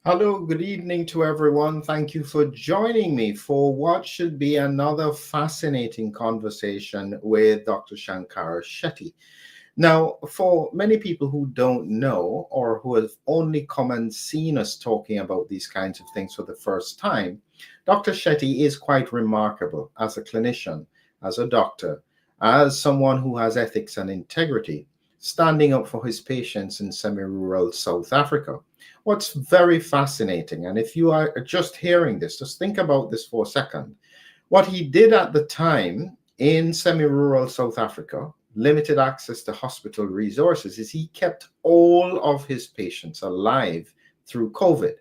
Hello, good evening to everyone. Thank you for joining me for what should be another fascinating conversation with Dr. Shankara Chetty. Now, for many people who don't know or who have only come and seen us talking about these kinds of things for the first time, Dr. Chetty is quite remarkable as a clinician, as a doctor, as someone who has ethics and integrity, standing up for his patients in semi rural South Africa. What's very fascinating, and if you are just hearing this, just think about this for a second. What he did at the time in semi rural South Africa, limited access to hospital resources, is he kept all of his patients alive through COVID.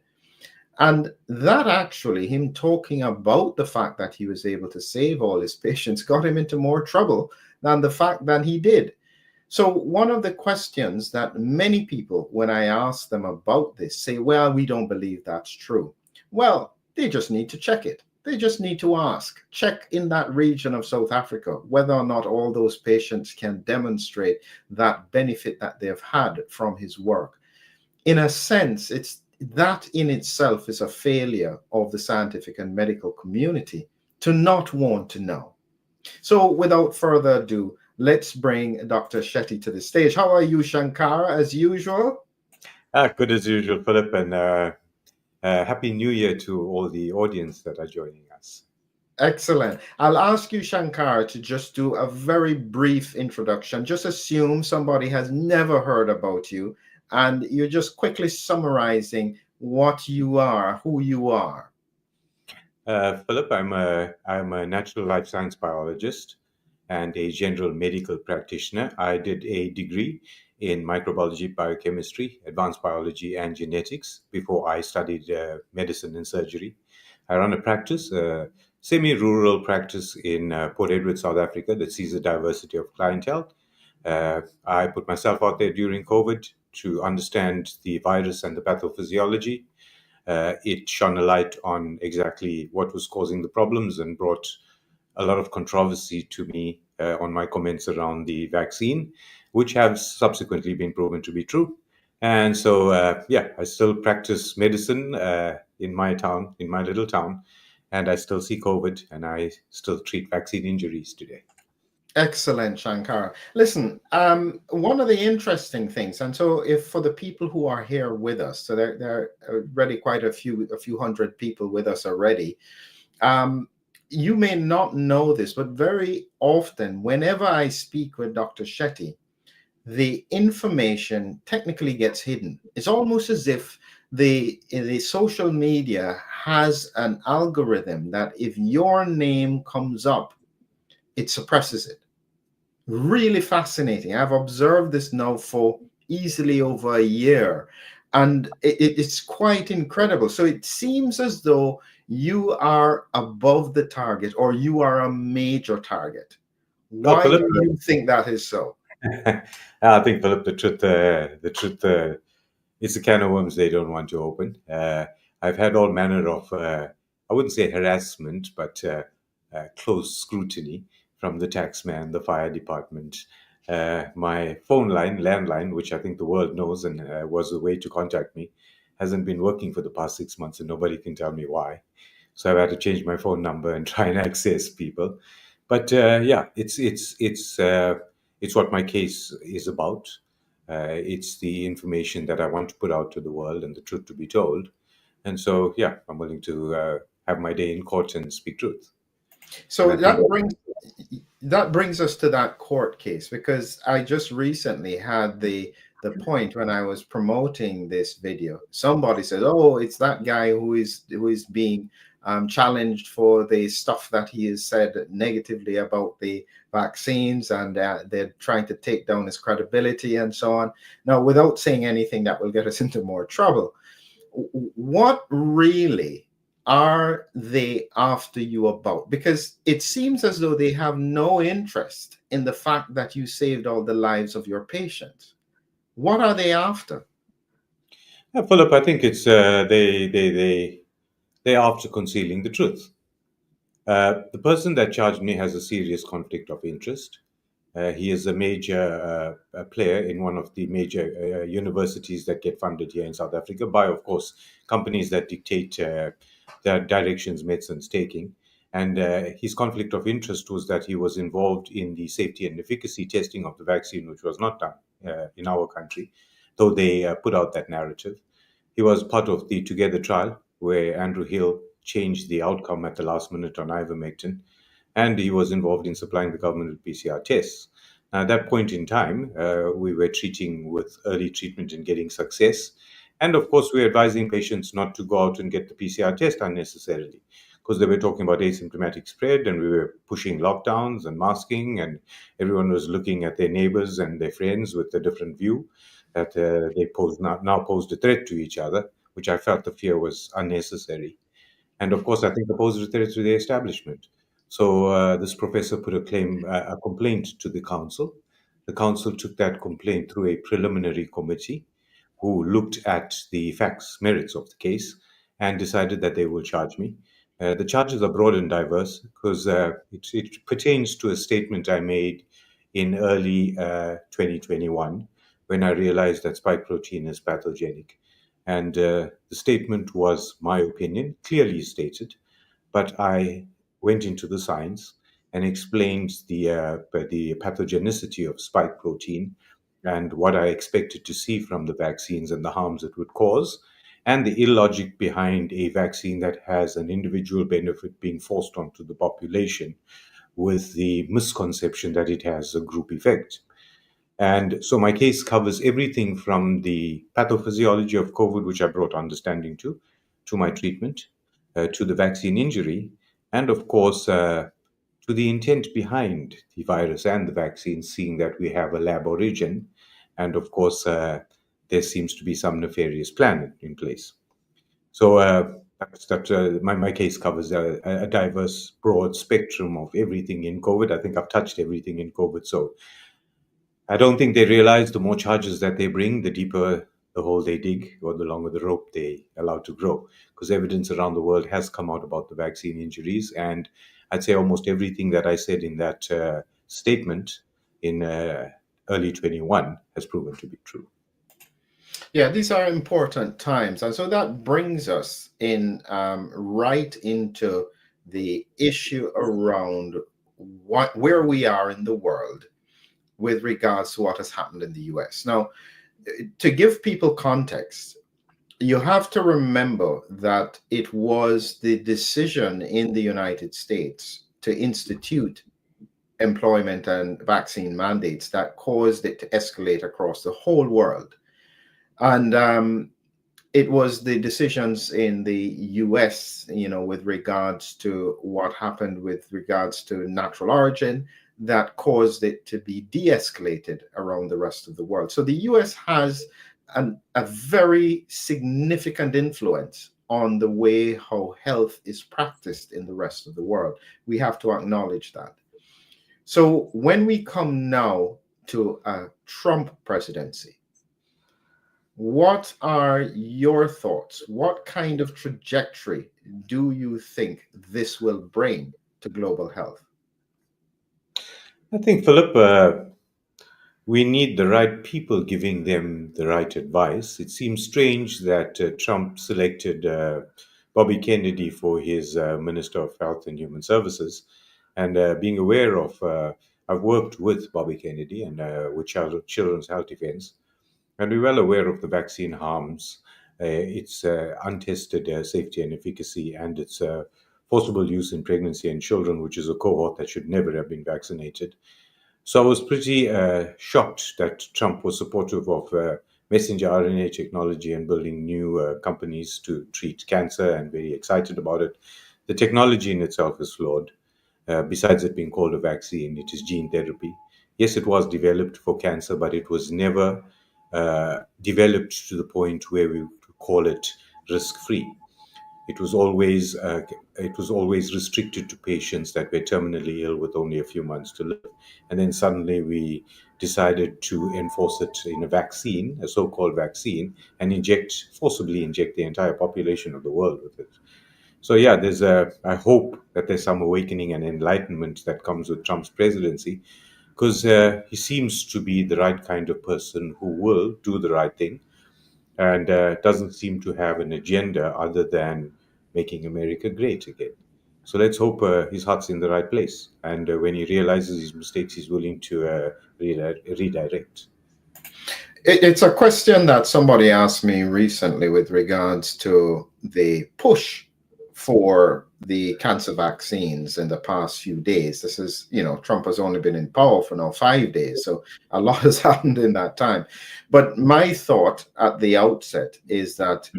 And that actually, him talking about the fact that he was able to save all his patients, got him into more trouble than the fact that he did. So, one of the questions that many people, when I ask them about this, say, well, we don't believe that's true. Well, they just need to check it. They just need to ask, check in that region of South Africa whether or not all those patients can demonstrate that benefit that they've had from his work. In a sense, it's that in itself is a failure of the scientific and medical community to not want to know. So, without further ado, let's bring Dr. Chetty to the stage. How are you, Shankara, as usual? Good as usual, Philip, and Happy New Year to all the audience that are joining us. Excellent. I'll ask you, Shankara, to just do a very brief introduction. Just assume somebody has never heard about you, and you're just quickly summarizing what you are, who you are. Philip, I'm a natural life science biologist and a general medical practitioner. I did a degree in microbiology, biochemistry, advanced biology, and genetics before I studied medicine and surgery. I run a practice, a semi-rural practice in Port Edward, South Africa, that sees a diversity of clientele. I put myself out there during COVID to understand the virus and the pathophysiology. It shone a light on exactly what was causing the problems and brought a lot of controversy to me on my comments around the vaccine, which have subsequently been proven to be true. And so, I still practice medicine in my town, in my little town, and I still see COVID and I still treat vaccine injuries today. Excellent, Shankara. Listen, one of the interesting things, and so if for the people who are here with us, so there are already quite a few hundred people with us already. Um, you may not know this, but very often, whenever I speak with Dr. Chetty, the information technically gets hidden. It's almost as if the social media has an algorithm that if your name comes up, it suppresses it. Really fascinating. I've observed this now for easily over a year, and it's quite incredible. So it seems as though you are above the target or you are a major target. Well, Why Philip, do you think that is so? I think Philip, the truth it's a can of worms they don't want to open. I've had all manner of, I wouldn't say harassment, but close scrutiny from the taxman, the fire department. My phone line, landline, which I think the world knows and was a way to contact me, hasn't been working for the past 6 months, and nobody can tell me why. So I've had to change my phone number and try and access people. But it's what my case is about. It's the information that I want to put out to the world and the truth to be told. And so, I'm willing to have my day in court and speak truth. And So I think, that brings us to that court case, because I just recently had the point when I was promoting this video. Somebody said, "Oh, it's that guy who is being challenged for the stuff that he has said negatively about the vaccines, and they're trying to take down his credibility and so on." Now, without saying anything that will get us into more trouble, what really are they after you about? Because it seems as though they have no interest in the fact that you saved all the lives of your patients. What are they after? Philip, I think it's they're after concealing the truth. The person that charged me has a serious conflict of interest. He is a major player in one of the major universities that get funded here in South Africa by, of course, companies that dictate the directions medicine's taking. And his conflict of interest was that he was involved in the safety and efficacy testing of the vaccine, which was not done in our country, though they put out that narrative. He was part of the Together trial, where Andrew Hill changed the outcome at the last minute on ivermectin, and he was involved in supplying the government with PCR tests. At that point in time, we were treating with early treatment and getting success. And of course, we were advising patients not to go out and get the PCR test unnecessarily because they were talking about asymptomatic spread, and we were pushing lockdowns and masking, and everyone was looking at their neighbors and their friends with a different view that they now posed a threat to each other, which I felt the fear was unnecessary. And of course, I think opposed a threat to the establishment. So this professor put a complaint to the council. The council took that complaint through a preliminary committee who looked at the facts, merits of the case, and decided that they will charge me. The charges are broad and diverse because it pertains to a statement I made in early 2021 when I realized that spike protein is pathogenic. And the statement was my opinion, clearly stated, but I went into the science and explained the pathogenicity of spike protein and what I expected to see from the vaccines and the harms it would cause, and the illogic behind a vaccine that has an individual benefit being forced onto the population with the misconception that it has a group effect. And so my case covers everything from the pathophysiology of COVID, which I brought understanding to my treatment, to the vaccine injury, and of course, to the intent behind the virus and the vaccine, seeing that we have a lab origin. And of course, there seems to be some nefarious plan in place. So my case covers a diverse, broad spectrum of everything in COVID. I think I've touched everything in COVID. So I don't think they realize the more charges that they bring, the deeper the hole they dig or the longer the rope they allow to grow. Because evidence around the world has come out about the vaccine injuries. And I'd say almost everything that I said in that statement in early 21 has proven to be true. Yeah, these are important times. And so that brings us in right into the issue around where we are in the world with regards to what has happened in the US. Now, to give people context, you have to remember that it was the decision in the United States to institute employment and vaccine mandates that caused it to escalate across the whole world. And it was the decisions in the US, with regards to what happened with regards to natural origin that caused it to be de-escalated around the rest of the world. So the US has a very significant influence on the way how health is practiced in the rest of the world. We have to acknowledge that. So when we come now to a Trump presidency, what are your thoughts? What kind of trajectory do you think this will bring to global health? I think, Philip, we need the right people giving them the right advice. It seems strange that Trump selected Bobby Kennedy for his Minister of Health and Human Services. And being aware of, I've worked with Bobby Kennedy and with children's health events, and we're well aware of the vaccine harms, its untested safety and efficacy, and its forcible use in pregnancy and children, which is a cohort that should never have been vaccinated. So I was pretty shocked that Trump was supportive of messenger RNA technology and building new companies to treat cancer, and very excited about it. The technology in itself is flawed. Besides it being called a vaccine, it is gene therapy. Yes, it was developed for cancer, but it was never developed to the point where we would call it risk-free. It was always restricted to patients that were terminally ill with only a few months to live. And then suddenly we decided to enforce it in a vaccine, a so-called vaccine, and forcibly inject the entire population of the world with it. So yeah, I hope that there's some awakening and enlightenment that comes with Trump's presidency, because he seems to be the right kind of person who will do the right thing and doesn't seem to have an agenda other than making America great again. So let's hope his heart's in the right place. And when he realizes his mistakes, he's willing to redirect. It's a question that somebody asked me recently with regards to the push for the cancer vaccines in the past few days. This is, Trump has only been in power for now 5 days, so a lot has happened in that time. But my thought at the outset is that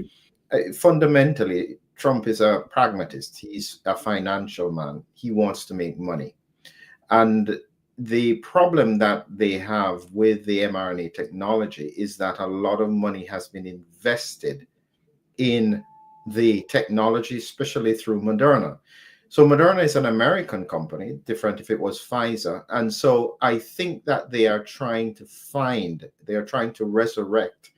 fundamentally, Trump is a pragmatist. He's a financial man. He wants to make money. And the problem that they have with the mRNA technology is that a lot of money has been invested in the technology, especially through Moderna. So Moderna is an American company, different if it was Pfizer. And so I think that they are trying to resurrect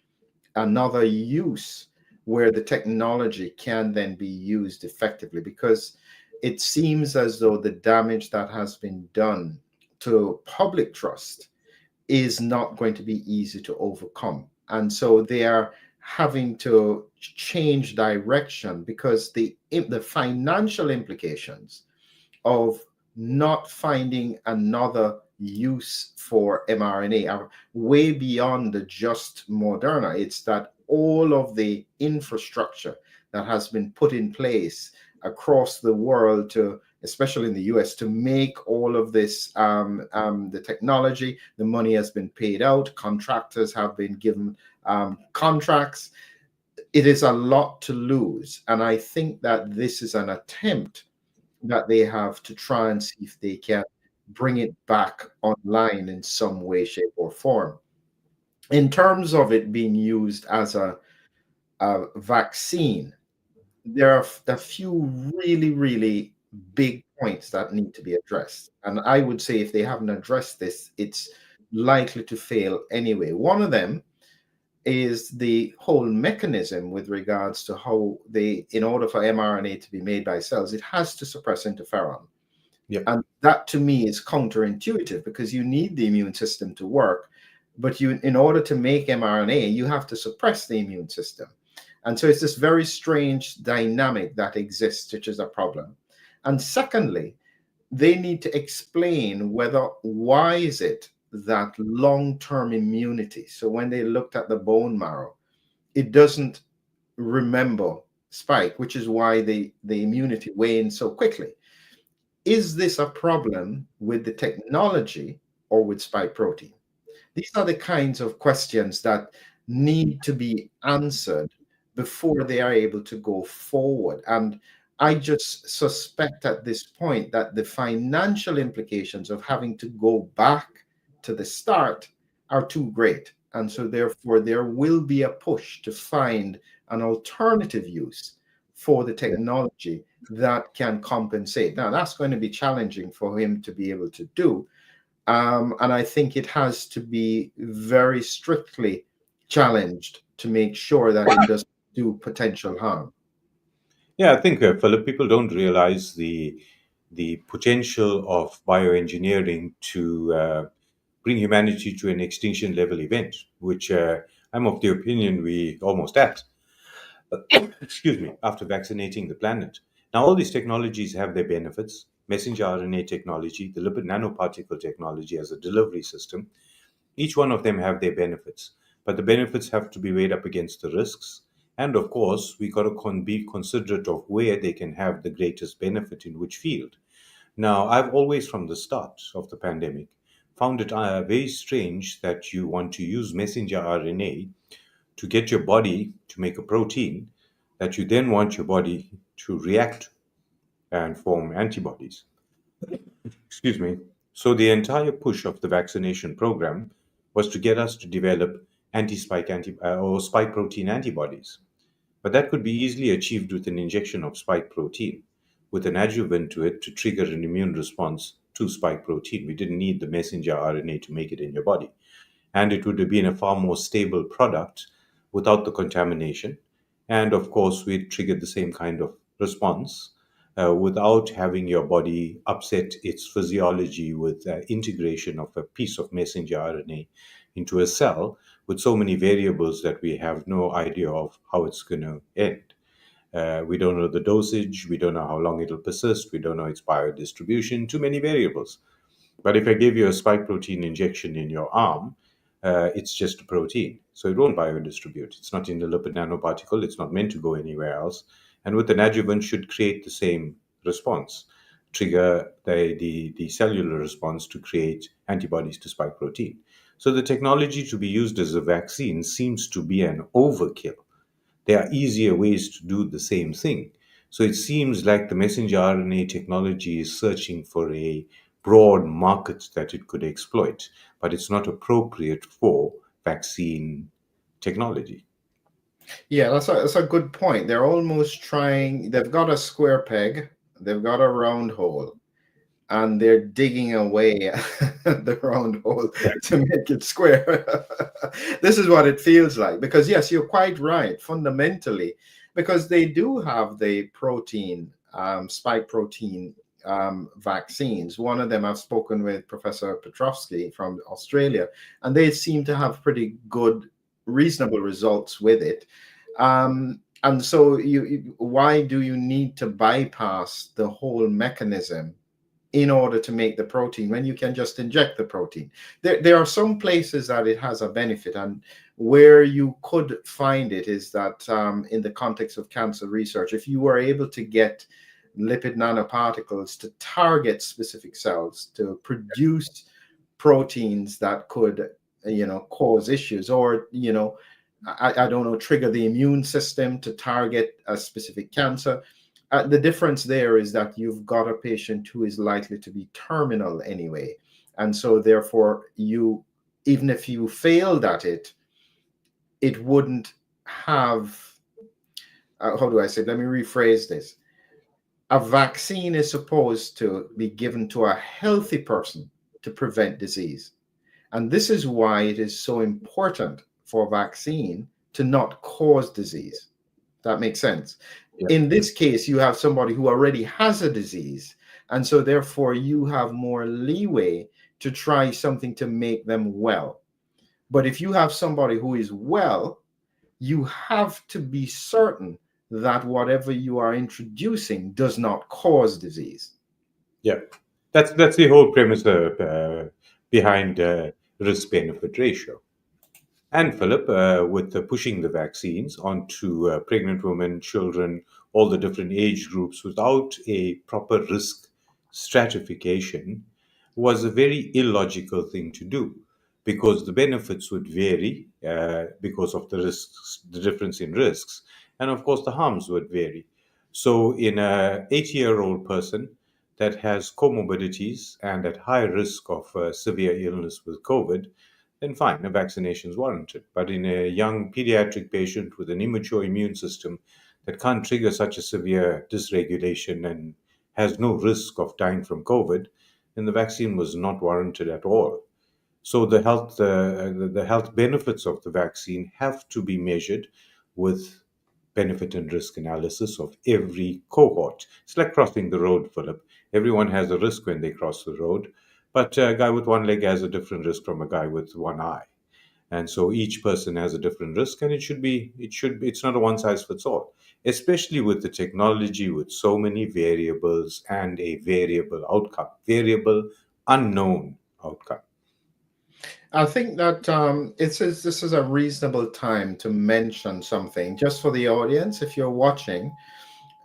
another use where the technology can then be used effectively, because it seems as though the damage that has been done to public trust is not going to be easy to overcome. And so they are having to change direction, because the financial implications of not finding another use for mRNA are way beyond just Moderna. It's that all of the infrastructure that has been put in place across the world, to especially in the US, to make all of this the technology, the money has been paid out, contractors have been given contracts. It is a lot to lose, and I think that this is an attempt that they have to try and see if they can bring it back online in some way, shape, or form. In terms of it being used as a vaccine, there are a few really, really big points that need to be addressed. And I would say if they haven't addressed this, it's likely to fail anyway. One of them is the whole mechanism with regards to how in order for mRNA to be made by cells, it has to suppress interferon. Yep. And that to me is counterintuitive, because you need the immune system to work, but in order to make mRNA, you have to suppress the immune system. And so it's this very strange dynamic that exists, which is a problem. And secondly, they need to explain why is it that long-term immunity, so when they looked at the bone marrow, it doesn't remember spike, which is why the immunity wanes so quickly. Is this a problem with the technology or with spike protein? These are the kinds of questions that need to be answered before they are able to go forward. And I just suspect at this point that the financial implications of having to go back to the start are too great. And so therefore there will be a push to find an alternative use for the technology that can compensate. Now that's going to be challenging for him to be able to do. And I think it has to be very strictly challenged to make sure that it doesn't do potential harm. Yeah, I think, Philip, people don't realize the potential of bioengineering to bring humanity to an extinction level event, which I'm of the opinion we almost at. Excuse me, after vaccinating the planet. Now, all these technologies have their benefits. Messenger RNA technology, the lipid nanoparticle technology as a delivery system, each one of them have their benefits, but the benefits have to be weighed up against the risks. And of course, we got to be considerate of where they can have the greatest benefit in which field. Now, I've always, from the start of the pandemic, found it very strange that you want to use messenger RNA to get your body to make a protein that you then want your body to react and form antibodies. Excuse me. So the entire push of the vaccination program was to get us to develop or spike protein antibodies. But that could be easily achieved with an injection of spike protein, with an adjuvant to it to trigger an immune response to spike protein. We didn't need the messenger RNA to make it in your body. And it would have been a far more stable product without the contamination. And of course, we triggered the same kind of response without having your body upset its physiology with integration of a piece of messenger RNA into a cell with so many variables that we have no idea of how it's going to end. We don't know the dosage, we don't know how long it'll persist, we don't know its biodistribution, too many variables. But if I give you a spike protein injection in your arm, it's just a protein. So it won't biodistribute. It's not in the lipid nanoparticle. It's not meant to go anywhere else. And with an adjuvant should create the same response, trigger the cellular response to create antibodies to spike protein. So the technology to be used as a vaccine seems to be an overkill. There are easier ways to do the same thing. So it seems like the messenger RNA technology is searching for a broad market that it could exploit, but it's not appropriate for vaccine technology. Yeah, that's a good point. They're almost trying, they've got a square peg, they've got a round hole, and they're digging away the round hole to make it square. This is what it feels like. Because, yes, you're quite right, fundamentally, because they do have the protein, spike protein vaccines. One of them, I've spoken with Professor Petrovsky from Australia, and they seem to have pretty good, reasonable results with it. And so why do you need to bypass the whole mechanism in order to make the protein when you can just inject the protein? There are some places that it has a benefit, and where you could find it is that in the context of cancer research, if you were able to get lipid nanoparticles to target specific cells to produce proteins that could, cause issues, or, I don't know, trigger the immune system to target a specific cancer. The difference there is that you've got a patient who is likely to be terminal anyway. And so therefore, even if you failed at it, it wouldn't have, how do I say, let me rephrase this. A vaccine is supposed to be given to a healthy person to prevent disease. And this is why it is so important for a vaccine to not cause disease. That makes sense. Yeah. In this case, you have somebody who already has a disease. And so therefore you have more leeway to try something to make them well. But if you have somebody who is well, you have to be certain that whatever you are introducing does not cause disease. Yeah, that's the whole premise behind risk-benefit ratio. And Philip, with pushing the vaccines onto pregnant women, children, all the different age groups without a proper risk stratification was a very illogical thing to do, because the benefits would vary because of the risks, the difference in risks, and of course the harms would vary. So in a 80-year-old person that has comorbidities and at high risk of severe illness with COVID, then fine, a vaccination is warranted. But in a young pediatric patient with an immature immune system that can't trigger such a severe dysregulation and has no risk of dying from COVID, then the vaccine was not warranted at all. So the health benefits of the vaccine have to be measured with benefit and risk analysis of every cohort. It's like crossing the road, Philip. Everyone has a risk when they cross the road, but a guy with one leg has a different risk from a guy with one eye. And so each person has a different risk, and it's not a one size fits all, especially with the technology with so many variables and a variable outcome, variable unknown outcome. I think that this is a reasonable time to mention something just for the audience. If you're watching,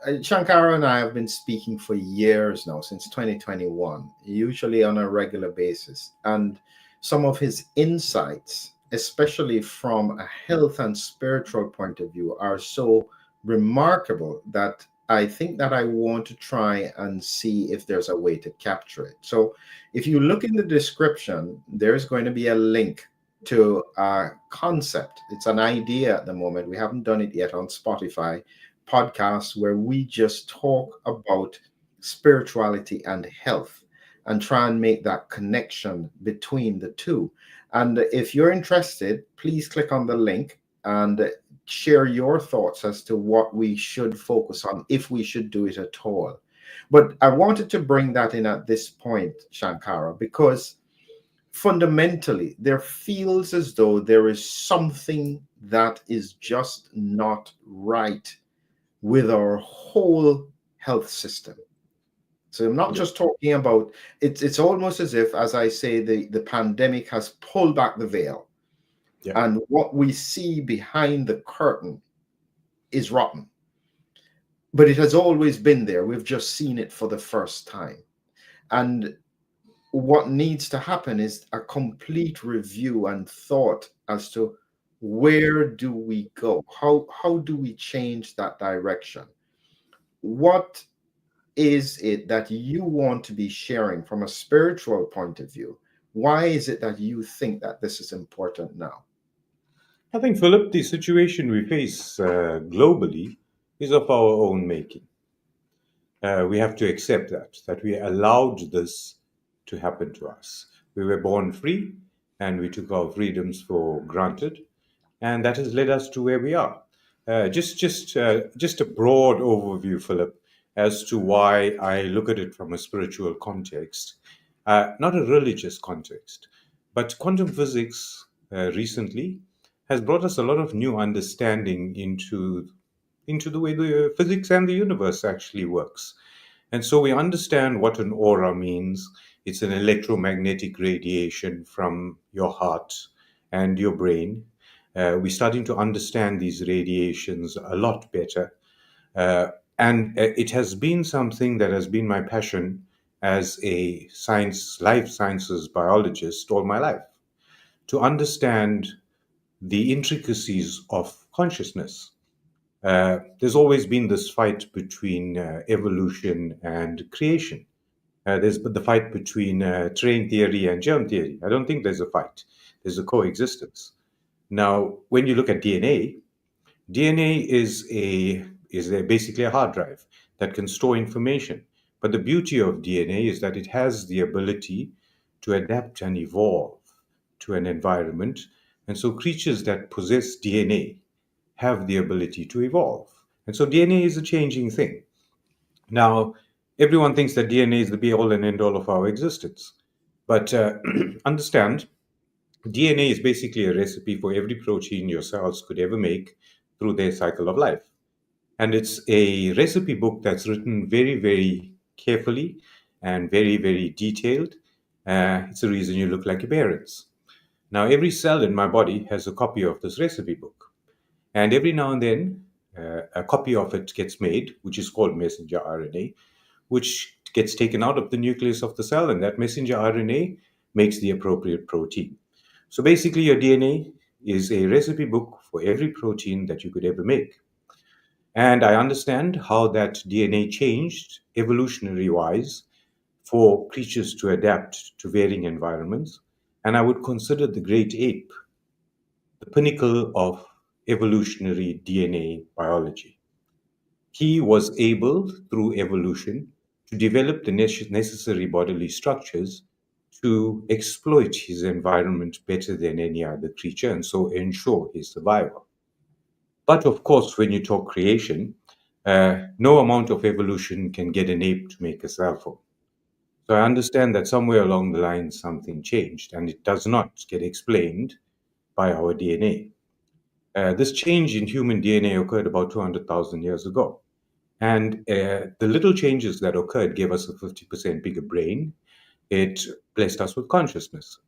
Shankara and I have been speaking for years now, since 2021, usually on a regular basis. And some of his insights, especially from a health and spiritual point of view, are so remarkable that I think that I want to try and see if there's a way to capture it. So if you look in the description, there's going to be a link to a concept. It's an idea at the moment. We haven't done it yet on Spotify podcasts, where we just talk about spirituality and health and try and make that connection between the two. And if you're interested, please click on the link and share your thoughts as to what we should focus on, if we should do it at all. But I wanted to bring that in at this point, Shankara, because fundamentally there feels as though there is something that is just not right with our whole health system. So I'm not Yeah, just talking about it's almost as if, as I say, the pandemic has pulled back the veil, yeah. and what we see behind the curtain is rotten. But it has always been there. We've just seen it for the first time. And what needs to happen is a complete review and thought as to where do we go? How do we change that direction? What is it that you want to be sharing from a spiritual point of view? Why is it that you think that this is important now? I think, Philip, the situation we face globally is of our own making. We have to accept that we allowed this to happen to us. We were born free and we took our freedoms for granted, and that has led us to where we are. Just a broad overview, Philip, as to why I look at it from a spiritual context, not a religious context. But quantum physics recently has brought us a lot of new understanding into the way the physics and the universe actually works. And so we understand what an aura means. It's an electromagnetic radiation from your heart and your brain. We're starting to understand these radiations a lot better. And it has been something that has been my passion as a life sciences biologist all my life, to understand the intricacies of consciousness. There's always been this fight between evolution and creation. There's the fight between terrain theory and germ theory. I don't think there's a fight. There's a coexistence. Now, when you look at DNA is basically a hard drive that can store information. But the beauty of DNA is that it has the ability to adapt and evolve to an environment. And so creatures that possess DNA have the ability to evolve. And so DNA is a changing thing. Now, everyone thinks that DNA is the be all and end all of our existence. But understand, DNA is basically a recipe for every protein your cells could ever make through their cycle of life. And it's a recipe book that's written very, very carefully and very, very detailed. It's the reason you look like your parents. Now, every cell in my body has a copy of this recipe book. And every now and then, a copy of it gets made, which is called messenger RNA, which gets taken out of the nucleus of the cell, and that messenger RNA makes the appropriate protein. So basically, your DNA is a recipe book for every protein that you could ever make. And I understand how that DNA changed evolutionary wise for creatures to adapt to varying environments. And I would consider the great ape the pinnacle of evolutionary DNA biology. He was able, through evolution, to develop the necessary bodily structures to exploit his environment better than any other creature and so ensure his survival. But of course, when you talk creation, no amount of evolution can get an ape to make a cell phone. So I understand that somewhere along the line something changed, and it does not get explained by our DNA. This change in human DNA occurred about 200,000 years ago. And the little changes that occurred gave us a 50% bigger brain. It blessed us with consciousness.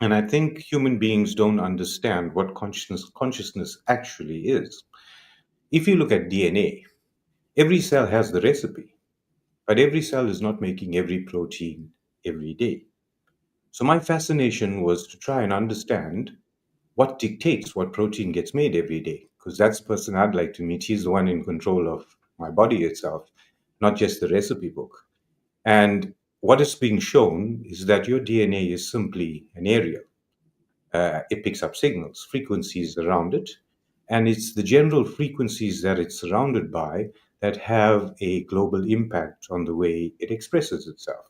And I think human beings don't understand what consciousness actually is. If you look at DNA, every cell has the recipe, but every cell is not making every protein every day. So my fascination was to try and understand what dictates what protein gets made every day, because that's the person I'd like to meet. He's the one in control of my body itself, not just the recipe book. And what is being shown is that your DNA is simply an area. It picks up signals, frequencies around it, and it's the general frequencies that it's surrounded by that have a global impact on the way it expresses itself.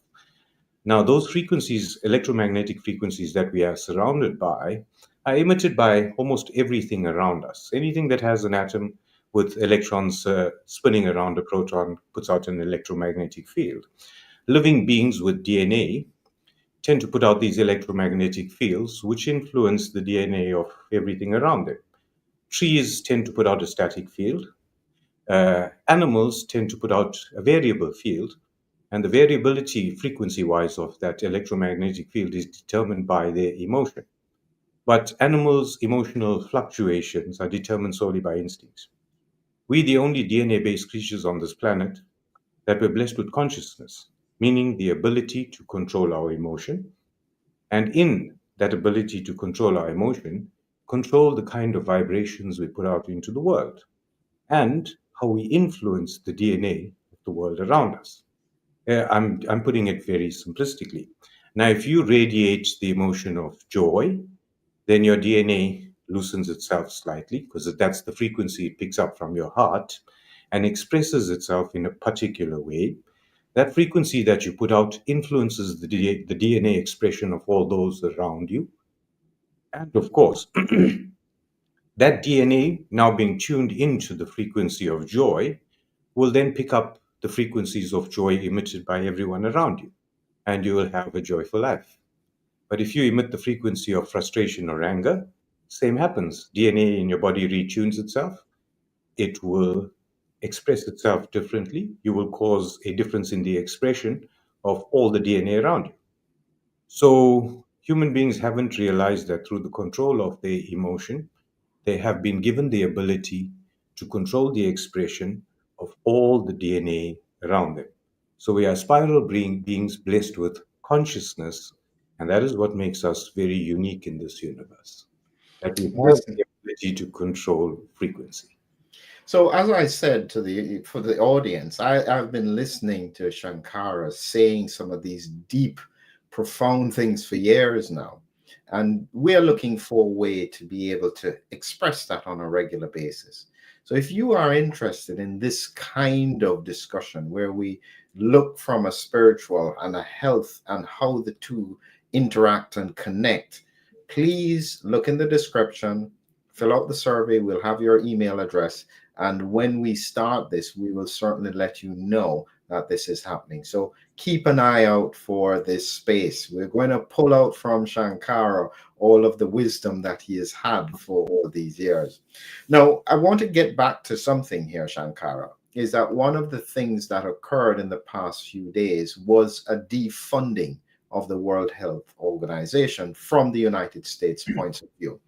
Now, those frequencies, electromagnetic frequencies that we are surrounded by, are emitted by almost everything around us. Anything that has an atom with electrons spinning around a proton puts out an electromagnetic field. Living beings with DNA tend to put out these electromagnetic fields, which influence the DNA of everything around them. Trees tend to put out a static field. Animals tend to put out a variable field, and the variability frequency wise of that electromagnetic field is determined by their emotion. But animals' emotional fluctuations are determined solely by instincts. We, the only DNA based creatures on this planet that were blessed with consciousness, meaning the ability to control our emotion, and in that ability to control our emotion, control the kind of vibrations we put out into the world and how we influence the DNA of the world around us. I'm putting it very simplistically. Now, if you radiate the emotion of joy, then your DNA loosens itself slightly because that's the frequency it picks up from your heart and expresses itself in a particular way. That frequency that you put out influences the DNA expression of all those around you. And of course, that DNA, now being tuned into the frequency of joy, will then pick up the frequencies of joy emitted by everyone around you, and you will have a joyful life. But if you emit the frequency of frustration or anger, same happens. DNA in your body retunes itself. It will express itself differently. You will cause a difference in the expression of all the DNA around you. So human beings haven't realized that through the control of their emotion, they have been given the ability to control the expression of all the DNA around them. So we are spiral beings blessed with consciousness, and that is what makes us very unique in this universe, that we have Listen, the ability to control frequency. so as I said to the for the audience, I've been listening to Shankara saying some of these deep, profound things for years now. And we're looking for a way to be able to express that on a regular basis. So if you are interested in this kind of discussion where we look from a spiritual and a health and how the two interact and connect, please look in the description, fill out the survey, we'll have your email address. And when we start this, we will certainly let you know that this is happening. So keep an eye out for this space. We're going to pull out from Shankara all of the wisdom that he has had for all these years. Now, I want to get back to something here, Shankara, is that one of the things that occurred in the past few days was a defunding of the World Health Organization from the United States point of view.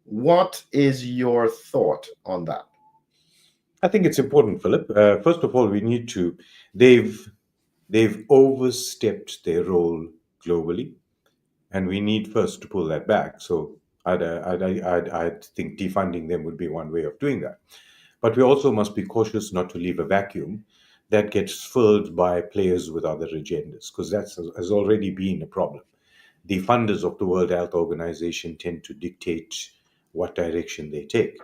What is your thought on that? I think it's important, Philip. First of all, we need to, they've, they've overstepped their role globally, and we need first to pull that back. So I'd think defunding them would be one way of doing that. But we also must be cautious not to leave a vacuum that gets filled by players with other agendas, because that has already been a problem. The funders of the World Health Organization tend to dictate what direction they take.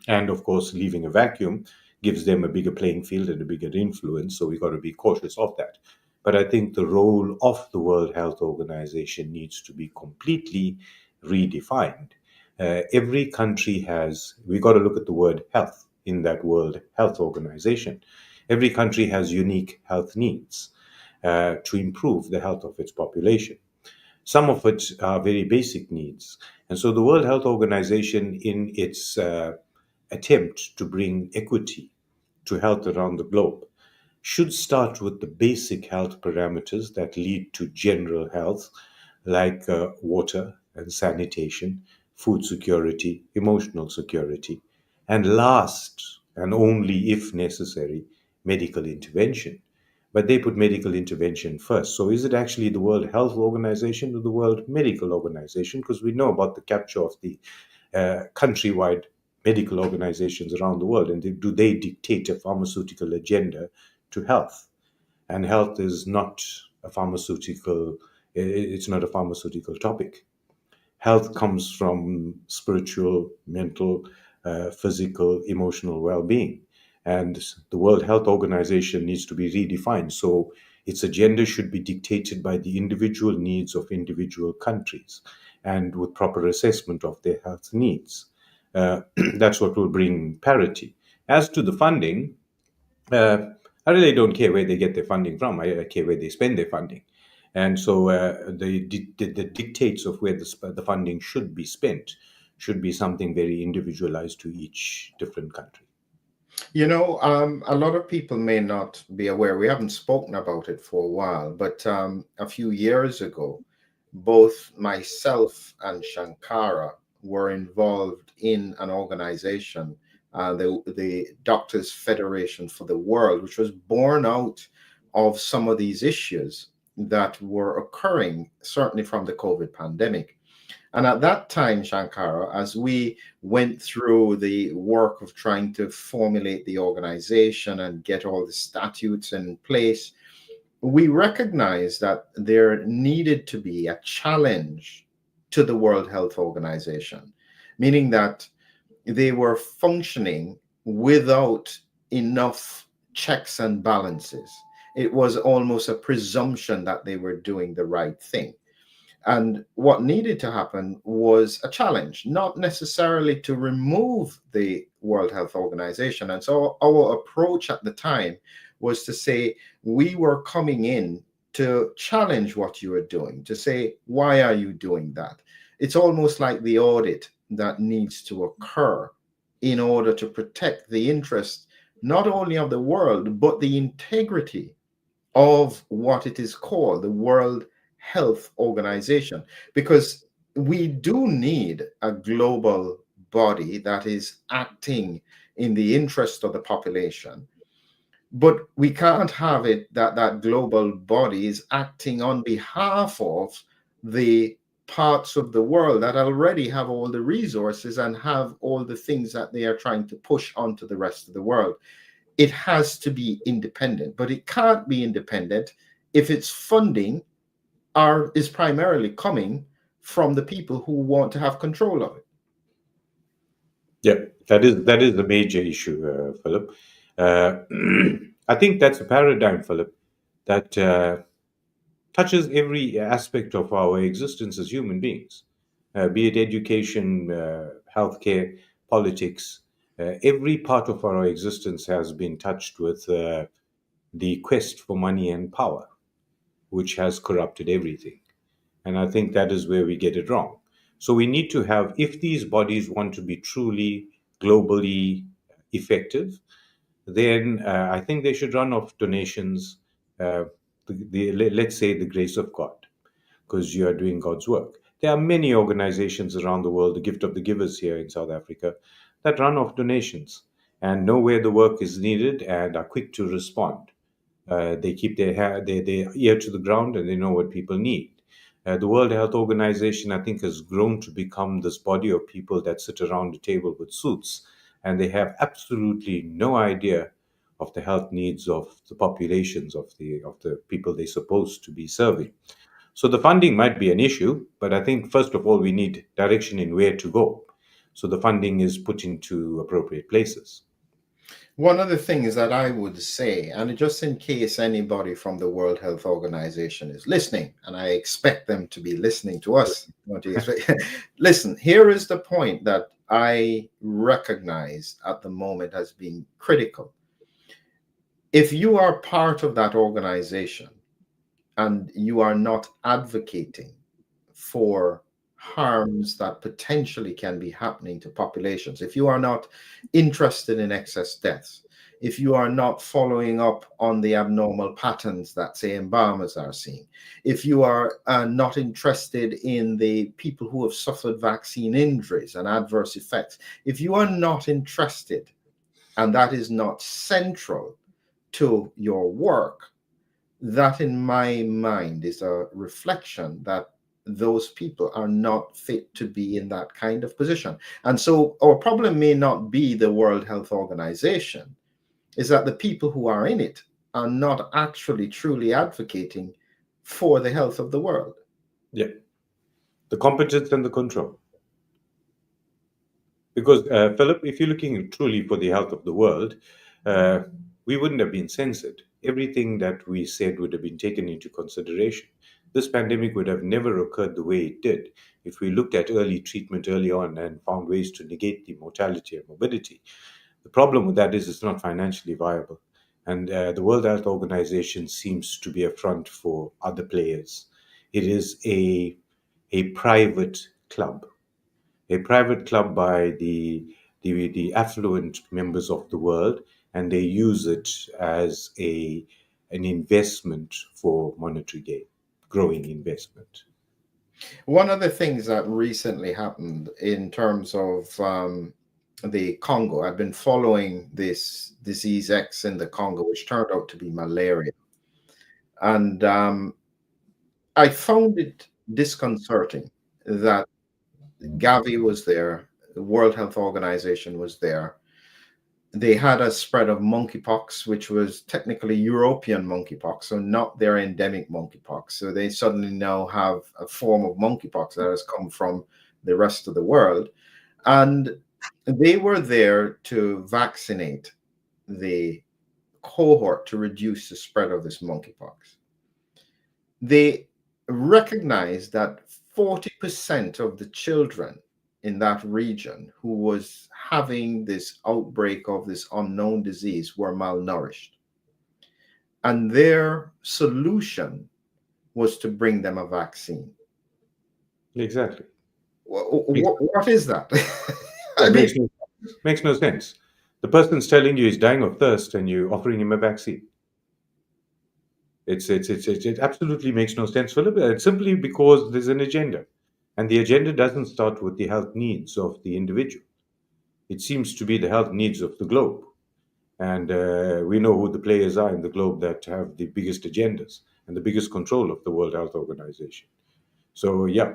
And of course, leaving a vacuum gives them a bigger playing field and a bigger influence. So we've got to be cautious of that. But I think the role of the World Health Organization needs to be completely redefined. Every country has, we've got to look at the word health in that World Health Organization. Every country has unique health needs to improve the health of its population. Some of it are very basic needs. And so the World Health Organization, in its attempt to bring equity to health around the globe, should start with the basic health parameters that lead to general health, like water and sanitation, food security, emotional security, and last, and only if necessary, medical intervention. But they put medical intervention first. So is it actually the World Health Organization or the World Medical Organization? Because we know about the capture of the countrywide medical organizations around the world, and do they dictate a pharmaceutical agenda to health? And health is not a pharmaceutical, it's not a pharmaceutical topic. Health comes from spiritual, mental, physical, emotional well-being. And the World Health Organization needs to be redefined. So its agenda should be dictated by the individual needs of individual countries and with proper assessment of their health needs. That's what will bring parity. As to the funding, uh, I really don't care where they get their funding from. I care where they spend their funding. And so the dictates of where the funding should be spent should be something very individualized to each different country. A lot of people may not be aware. We haven't spoken about it for a while, but a few years ago, both myself and Shankara were involved in an organization, the Doctors Federation for the World, which was born out of some of these issues that were occurring, certainly from the COVID pandemic. And at that time, Shankara, as we went through the work of trying to formulate the organization and get all the statutes in place, we recognized that there needed to be a challenge to the World Health Organization, meaning that they were functioning without enough checks and balances. It was almost a presumption that they were doing the right thing. And what needed to happen was a challenge, not necessarily to remove the World Health Organization. And so our approach at the time was to say, we were coming in to challenge what you are doing, to say, why are you doing that? It's almost like the audit that needs to occur in order to protect the interest, not only of the world, but the integrity of what it is called the World Health Organization, because we do need a global body that is acting in the interest of the population. But we can't have it that that global body is acting on behalf of the parts of the world that already have all the resources and have all the things that they are trying to push onto the rest of the world. It has to be independent, but it can't be independent if its funding is primarily coming from the people who want to have control of it. Yeah, that is the major issue, Philip. Uh, I think that's a paradigm, Philip, that touches every aspect of our existence as human beings, be it education, healthcare, politics. Every part of our existence has been touched with the quest for money and power, which has corrupted everything. And I think that is where we get it wrong. So we need to have, if these bodies want to be truly globally effective, then I think they should run off donations, uh, let's say the grace of God, because you are doing God's work. There are many organizations around the world, the Gift of the Givers here in South Africa, that run off donations and know where the work is needed and are quick to respond. They keep their ear to the ground and they know what people need. The World Health Organization, I think, has grown to become this body of people that sit around a table with suits and they have absolutely no idea of the health needs of the populations of the people they're supposed to be serving. So the funding might be an issue, but I think first of all we need direction in where to go. So the funding is put into appropriate places. One of the things that I would say, and just in case anybody from the World Health Organization is listening, and I expect them to be listening to us, don't you expect? Listen, here is the point that I recognize at the moment as being critical. If you are part of that organization and you are not advocating for harms that potentially can be happening to populations, if you are not interested in excess deaths, if you are not following up on the abnormal patterns that, say, embalmers are seeing, if you are not interested in the people who have suffered vaccine injuries and adverse effects, if you are not interested and that is not central to your work, that in my mind is a reflection that those people are not fit to be in that kind of position. And so our problem may not be the World Health Organization, is that the people who are in it are not actually truly advocating for the health of the world. Yeah, the competence and the control. Because, Philip, if you're looking truly for the health of the world, uh, we wouldn't have been censored. Everything that we said would have been taken into consideration. This pandemic would have never occurred the way it did if we looked at early treatment early on and found ways to negate the mortality and morbidity. The problem with that is it's not financially viable. And the World Health Organization seems to be a front for other players. It is a private club, a private club by the affluent members of the world, and they use it as an investment for monetary gain, growing investment. One of the things that recently happened in terms of the Congo, I've been following this disease X in the Congo, which turned out to be malaria. And I found it disconcerting that Gavi was there, the World Health Organization was there. They had a spread of monkeypox, which was technically European monkeypox, so not their endemic monkeypox. So they suddenly now have a form of monkeypox that has come from the rest of the world. And they were there to vaccinate the cohort to reduce the spread of this monkeypox. They recognized that 40% of the children in that region who was having this outbreak of this unknown disease were malnourished. And their solution was to bring them a vaccine. Exactly. What is that? I It mean, makes no sense. The person's telling you he's dying of thirst and you're offering him a vaccine. It absolutely makes no sense, Philip. It's simply because there's an agenda. And the agenda doesn't start with the health needs of the individual. It seems to be the health needs of the globe. And we know who the players are in the globe that have the biggest agendas and the biggest control of the World Health Organization. So, yeah,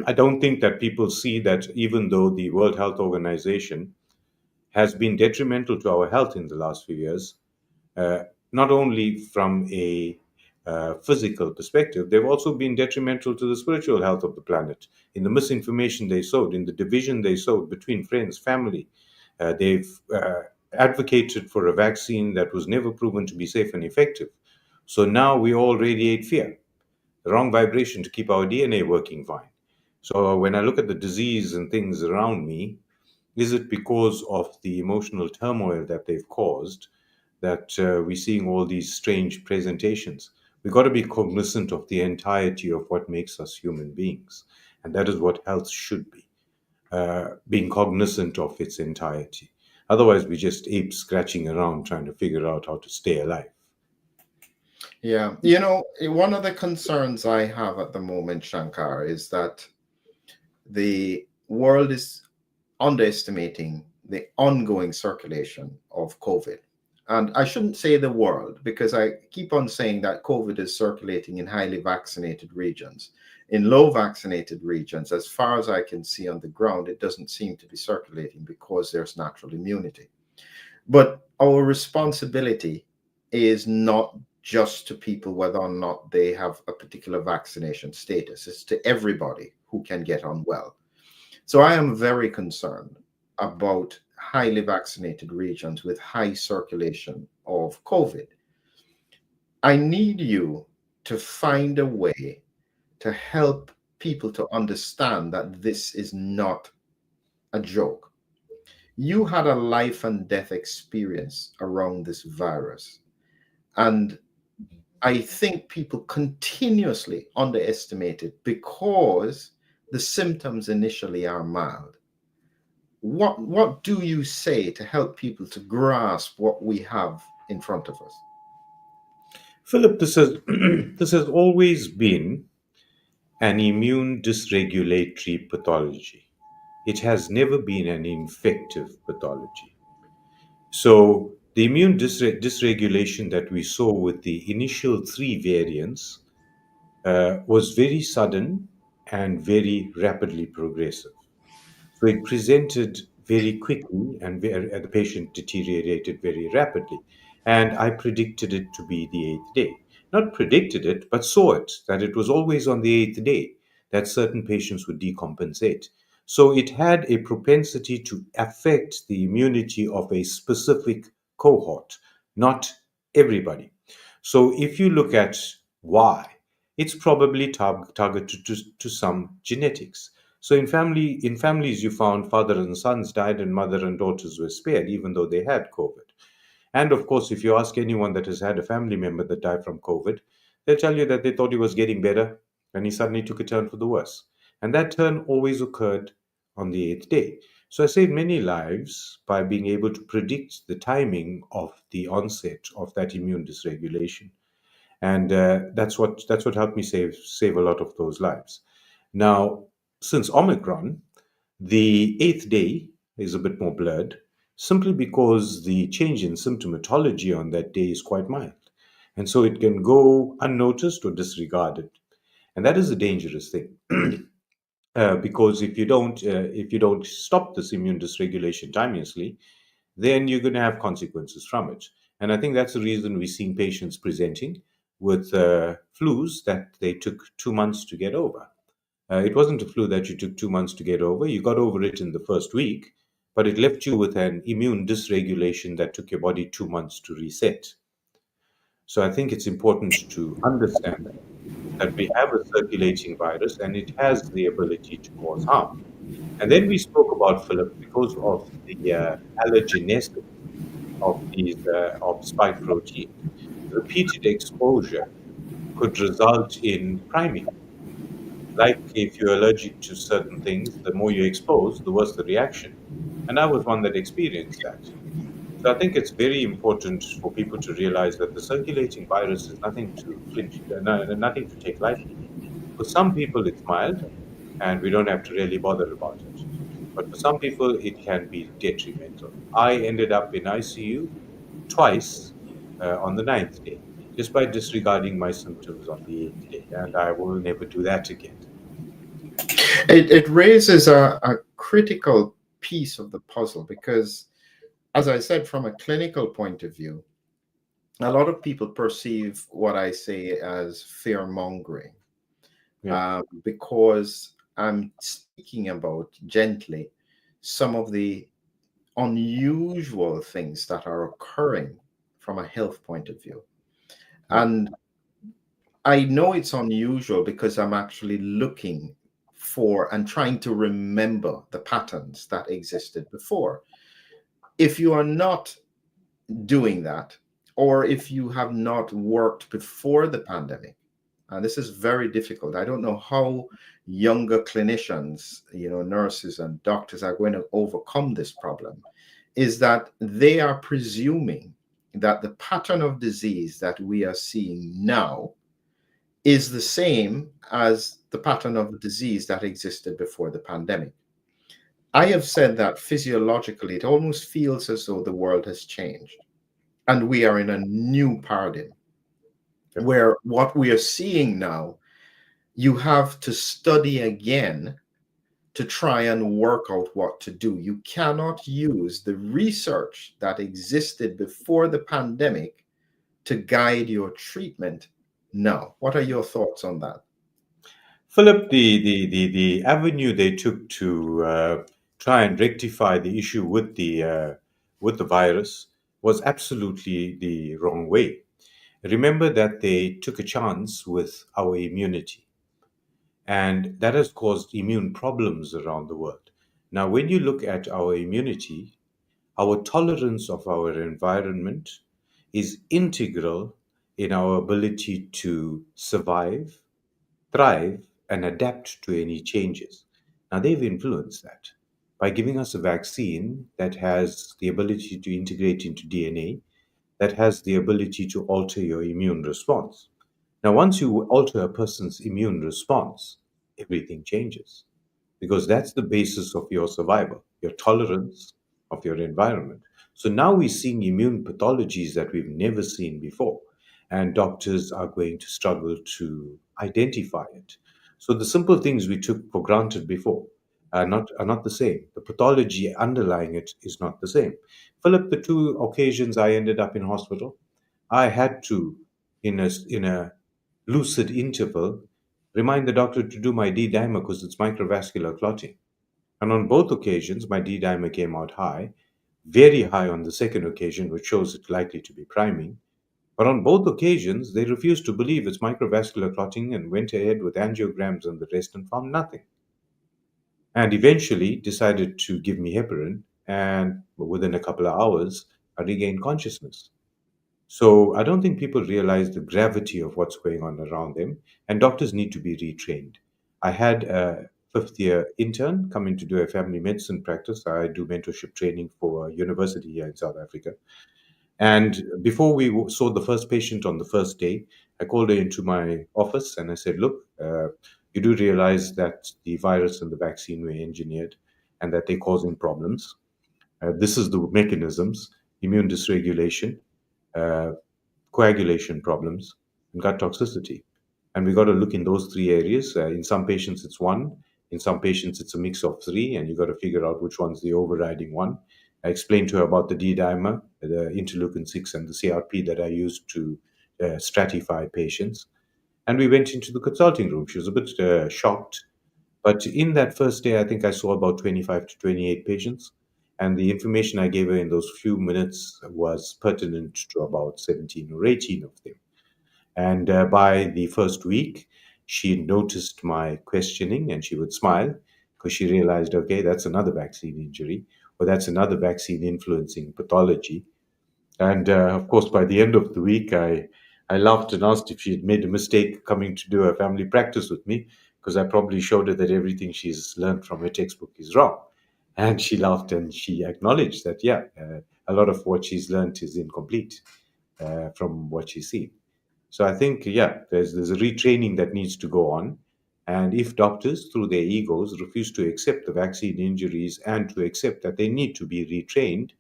I don't think that people see that even though the World Health Organization has been detrimental to our health in the last few years, uh, not only from a physical perspective, they've also been detrimental to the spiritual health of the planet in the misinformation they sowed, in the division they sowed between friends, family. They've advocated for a vaccine that was never proven to be safe and effective. So now we all radiate fear, the wrong vibration to keep our DNA working fine. So when I look at the disease and things around me, is it because of the emotional turmoil that they've caused that we're seeing all these strange presentations? We've got to be cognizant of the entirety of what makes us human beings. And that is what health should be, being cognizant of its entirety. Otherwise, we're just apes scratching around trying to figure out how to stay alive. yeah, one of the concerns I have at the moment, Shankar, is that the world is underestimating the ongoing circulation of COVID. And I shouldn't say the world, because I keep on saying that COVID is circulating in highly vaccinated regions. In low vaccinated regions, as far as I can see on the ground, it doesn't seem to be circulating because there's natural immunity. But our responsibility is not just to people whether or not they have a particular vaccination status, it's to everybody who can get unwell. So I am very concerned about highly vaccinated regions with high circulation of COVID. I need you to find a way to help people to understand that this is not a joke. You had a life and death experience around this virus. And I think people continuously underestimate it because the symptoms initially are mild. What do you say to help people to grasp what we have in front of us? Philip, this has this has always been an immune dysregulatory pathology. It has never been an infective pathology. So the immune dysregulation that we saw with the initial three variants was very sudden and very rapidly progressive. So it presented very quickly, and the patient deteriorated very rapidly. And I predicted it to be the eighth day. Not predicted it, but saw it, that it was always on the eighth day that certain patients would decompensate. So it had a propensity to affect the immunity of a specific cohort, not everybody. So if you look at why, it's probably targeted to some genetics. So in families, you found father and sons died and mother and daughters were spared, even though they had COVID. And of course, if you ask anyone that has had a family member that died from COVID, they'll tell you that they thought he was getting better and he suddenly took a turn for the worse. And that turn always occurred on the eighth day. So I saved many lives by being able to predict the timing of the onset of that immune dysregulation. And that's what helped me save a lot of those lives. Now, since Omicron, the eighth day is a bit more blurred, simply because the change in symptomatology on that day is quite mild. And so it can go unnoticed or disregarded. And that is a dangerous thing. Because if you don't stop this immune dysregulation timeously, then you're going to have consequences from it. And I think that's the reason we're seeing patients presenting with flus that they took 2 months to get over. It wasn't a flu that you took 2 months to get over. You got over it in the first week, but it left you with an immune dysregulation that took your body 2 months to reset. So I think it's important to understand that we have a circulating virus and it has the ability to cause harm. And then we spoke about, Philip, because of the allergenicity of spike protein, repeated exposure could result in priming. Like if you're allergic to certain things, the more you expose, the worse the reaction. And I was one that experienced that. So I think it's very important for people to realize that the circulating virus is nothing to nothing to take lightly. For some people, it's mild, and we don't have to really bother about it. But for some people, it can be detrimental. I ended up in ICU twice on the ninth day, just by disregarding my symptoms on the eighth day, and I will never do that again. It raises a critical piece of the puzzle because, as I said, from a clinical point of view, a lot of people perceive what I say as fear mongering, Yeah. because I'm speaking about gently some of the unusual things that are occurring from a health point of view. Yeah. And I know it's unusual because I'm actually looking for and trying to remember the patterns that existed before. If you are not doing that, or if you have not worked before the pandemic, and this is very difficult. I don't know how younger clinicians, nurses and doctors are going to overcome this problem, is that they are presuming that the pattern of disease that we are seeing now is the same as the pattern of disease that existed before the pandemic. I have said that physiologically, it almost feels as though the world has changed and we are in a new paradigm Yeah. where what we are seeing now, you have to study again to try and work out what to do. You cannot use the research that existed before the pandemic to guide your treatment now. What are your thoughts on that? Philip, the avenue they took to try and rectify the issue with the virus was absolutely the wrong way. Remember that they took a chance with our immunity, and that has caused immune problems around the world. Now, when you look at our immunity, our tolerance of our environment is integral in our ability to survive, thrive, and adapt to any changes. Now, they've influenced that by giving us a vaccine that has the ability to integrate into DNA, that has the ability to alter your immune response. Now, once you alter a person's immune response, everything changes because that's the basis of your survival, your tolerance of your environment. So now we're seeing immune pathologies that we've never seen before, and doctors are going to struggle to identify it. So the simple things we took for granted before are not the same. The pathology underlying it is not the same. Philip, the two occasions I ended up in hospital, I had to, in a lucid interval, remind the doctor to do my D dimer because it's microvascular clotting. And on both occasions, my D dimer came out high, very high on the second occasion, which shows it's likely to be priming, But on both occasions, they refused to believe it's microvascular clotting and went ahead with angiograms and the rest and found nothing. And eventually decided to give me heparin, and within a couple of hours, I regained consciousness. So I don't think people realize the gravity of what's going on around them, and doctors need to be retrained. I had a fifth year intern coming to do a family medicine practice. I do mentorship training for a university here in South Africa. And before we saw the first patient on the first day, I called her into my office and I said, "Look, you do realize that the virus and the vaccine were engineered and that they're causing problems. This is the mechanisms: immune dysregulation, uh, coagulation problems, and gut toxicity. And we got to look in those three areas. In some patients, it's one. In some patients, it's a mix of three, and you got to figure out which one's the overriding one." I explained to her about the D dimer, the interleukin 6, and the CRP that I used to stratify patients. And we went into the consulting room. She was a bit shocked. But in that first day, I think I saw about 25 to 28 patients. And the information I gave her in those few minutes was pertinent to about 17 or 18 of them. And by the first week, she noticed my questioning and she would smile because she realized, okay, that's another vaccine injury or that's another vaccine influencing pathology. And of course, by the end of the week, I laughed and asked if she had made a mistake coming to do a family practice with me because I probably showed her that everything she's learned from her textbook is wrong. And she laughed and she acknowledged that, yeah, a lot of what she's learned is incomplete from what she's seen. So I think, yeah, there's a retraining that needs to go on. And if doctors, through their egos, refuse to accept the vaccine injuries and to accept that they need to be retrained,